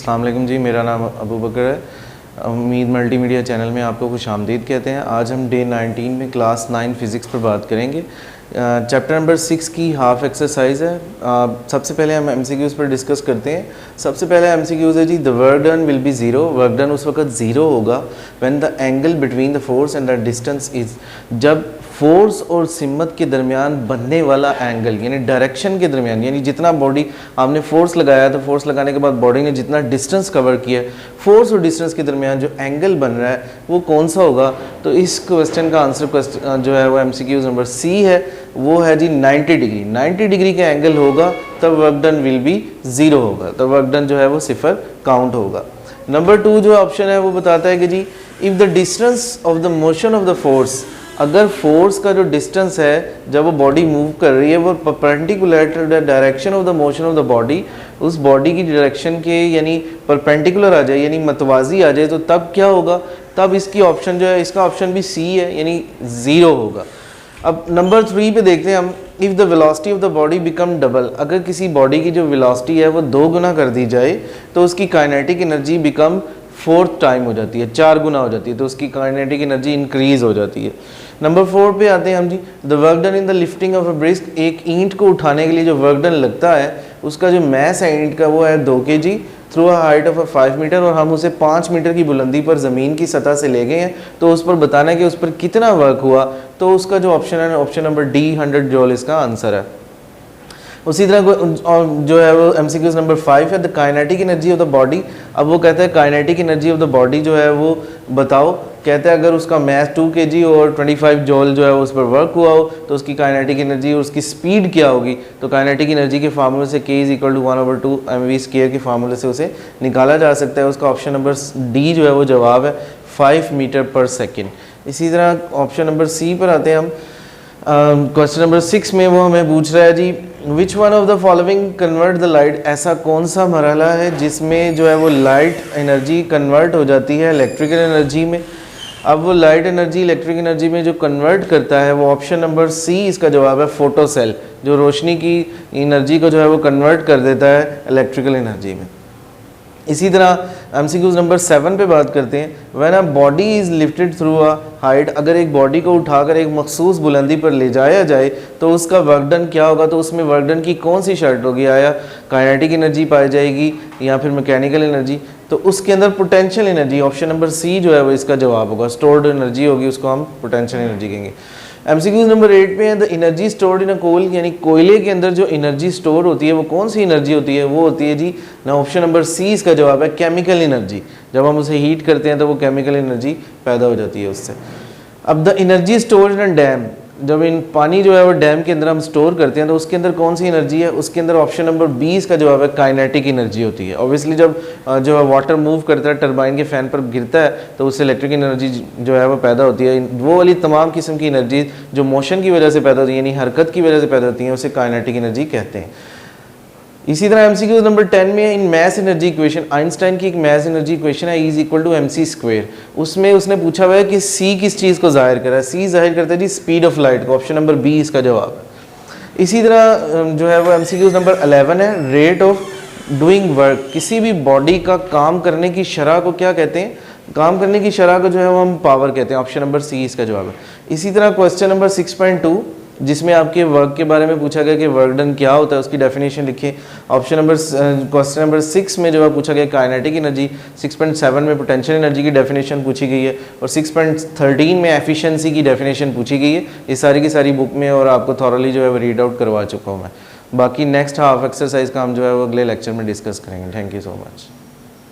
अस्सलाम वालेकुम जी, मेरा नाम अबू बकर है। उम्मीद मल्टीमीडिया चैनल में आपको खुशामदीद कहते हैं। आज हम डे 19 में क्लास 9 फ़िज़िक्स पर बात करेंगे। चैप्टर नंबर 6 की हाफ एक्सरसाइज है। सबसे पहले हम एमसीक्यूज़ पर डिस्कस करते हैं। सबसे पहले एमसीक्यूज़ है जी, the work done will be zero. Work done उस वक्त ज़ीरो होगा when the angle between the force and the distance is, जब फोर्स और सिम्मत के दरमियान बनने वाला एंगल यानी डायरेक्शन के दरमियान, यानी जितना बॉडी आपने फोर्स लगाया तो फोर्स लगाने के बाद बॉडी ने जितना डिस्टेंस कवर किया, फोर्स और डिस्टेंस के दरमियान जो एंगल बन रहा है वो कौन सा होगा। तो इस क्वेश्चन का आंसर क्वेश्चन जो है वो एमसीक्यूज़ नंबर सी है, वो है जी 90 डिग्री। 90 डिग्री का एंगल होगा तब work done will be zero होगा, तब वर्क डन जो है वो सिफर काउंट होगा। नंबर 2 जो ऑप्शन है वो बताता है कि जी, if the distance of the motion of the force, अगर फोर्स का जो डिस्टेंस है जब वो बॉडी मूव कर रही है वो perpendicular to the direction of the motion of the body, उस बॉडी की डायरेक्शन के यानी परपेंडिकुलर आ जाए यानी मतवाजी आ जाए, तो तब क्या होगा, तब इसकी ऑप्शन जो है, इसका ऑप्शन भी सी है यानी ज़ीरो होगा। अब नंबर 3 पे देखते हैं हम, if the velocity of the body become double, अगर किसी बॉडी की जो वेलोसिटी है वो 2 गुना कर दी जाए तो उसकी kinetic energy become 4th time हो जाती है, 4 गुना हो जाती है, तो उसकी काइनेटिक एनर्जी इंक्रीज हो जाती है। नंबर 4 पे आते हैं हम जी, the work done in the lifting of a bricks, एक ईंट को उठाने के लिए जो वर्क डन लगता है उसका जो मैस है ईंट का वो है 2 kg through a height of 5 metre, और हम उसे 5 मीटर की बुलंदी पर ज़मीन की सतह से ले गए हैं, तो उस पर बताना है कि उस पर कितना वर्क हुआ। तो उसका जो ऑप्शन है ऑप्शन नंबर डी 100 जूल इसका आंसर है। उसी तरह जो है वो एमसीक्यूज़ नंबर 5 है, the kinetic energy of the body. अब वो कहता है kinetic energy of the body जो है वो बताओ, कहते हैं अगर उसका मैस 2 kg और 25 जूल जो है उस पर वर्क हुआ हो तो उसकी काइनेटिक एनर्जी और उसकी स्पीड क्या होगी। तो काइनेटिक एनर्जी के फार्मूले से K = 1/2 mv² के फार्मूले से उसे निकाला जा सकता है। उसका ऑप्शन नंबर डी जो है वो जवाब है 5 मीटर पर सेकेंड। इसी तरह ऑप्शन नंबर सी पर आते हैं हम। क्वेश्चन नंबर 6 में वो हमें पूछ रहा है जी, which one of the following convert the light, ऐसा कौन सा मरहला है जिसमें जो है वो लाइट एनर्जी कन्वर्ट हो जाती है इलेक्ट्रिकल एनर्जी में। अब वो लाइट एनर्जी इलेक्ट्रिक एनर्जी में जो कन्वर्ट करता है वो ऑप्शन नंबर सी इसका जवाब है फोटो सेल, जो रोशनी की एनर्जी को जो है वो कन्वर्ट कर देता है इलेक्ट्रिकल एनर्जी में। इसी तरह एमसीक्यूज़ नंबर 7 पे बात करते हैं, when a body is lifted through a height, अगर एक बॉडी को उठाकर एक मखसूस बुलंदी पर ले जाया जाए तो उसका वर्क डन क्या होगा। तो उसमें वर्क डन की कौन सी शर्त होगी, आया काइनेटिक एनर्जी पाई जाएगी या फिर मैकेनिकल एनर्जी। तो उसके अंदर potential energy, option number C जो है वो इसका जवाब होगा, स्टोर्ड एनर्जी होगी, उसको हम पोटेंशियल एनर्जी कहेंगे। एमसीक्यूज़ नंबर 8 पे है, द एनर्जी स्टोर्ड इन अ कोल, यानी कोयले के अंदर जो एनर्जी स्टोर होती है वो कौन सी एनर्जी होती है, वो होती है जी ना ऑप्शन नंबर सी इसका जवाब है केमिकल एनर्जी। जब हम उसे हीट करते हैं तो वो केमिकल एनर्जी पैदा हो जाती है उससे। अब the energy stored in a dam, जब इन पानी जो है वो डैम के अंदर हम स्टोर करते हैं तो उसके अंदर कौन सी एनर्जी है, उसके अंदर ऑप्शन नंबर बी इसका जवाब है काइनेटिक एनर्जी होती है। ऑब्वियसली जब जो है वाटर मूव करता है टरबाइन के फैन पर गिरता है तो उससे इलेक्ट्रिक एनर्जी जो है वो पैदा होती है। वो वाली तमाम किस्म की एनर्जी जो मोशन की वजह से पैदा होती है यानी हरकत की वजह से पैदा होती है उसे काइनेटिक एनर्जी कहते हैं। इसी तरह एमसीक्यू नंबर 10 में इन मैस एनर्जी इक्वेशन, आइंस्टाइन की एक मैस एनर्जी इक्वेशन है E = mc², उसमें उसने पूछा हुआ है कि C किस चीज़ को जाहिर करा है। C जाहिर करता है जी स्पीड ऑफ लाइट को, ऑप्शन नंबर बी इसका जवाब है। इसी तरह जो है वो एमसीक्यू नंबर 11 है, रेट ऑफ डूइंग वर्क, किसी भी बॉडी का काम करने की शरह को क्या कहते हैं, काम करने की शरह को जो है वो हम पावर कहते हैं, ऑप्शन नंबर सी इसका जवाब है। इसी तरह क्वेश्चन नंबर 6.2 जिसमें आपके वर्क के बारे में पूछा गया कि वर्क डन क्या होता है, उसकी डेफिनेशन लिखिए। ऑप्शन नंबर क्वेश्चन नंबर 6 में जो है पूछा गया काइनेटिक एनर्जी, 6.7 में पोटेंशियल एनर्जी की डेफिनेशन पूछी गई है और 6.13 में एफिशिएंसी की डेफिनेशन पूछी गई है। ये सारी की सारी बुक में और आपको थॉरली जो है वो रीड आउट करवा चुका हूँ मैं। बाकी नेक्स्ट हाफ एक्सरसाइज का हम जो है वो अगले लेक्चर में डिस्कस करेंगे। Thank you so much.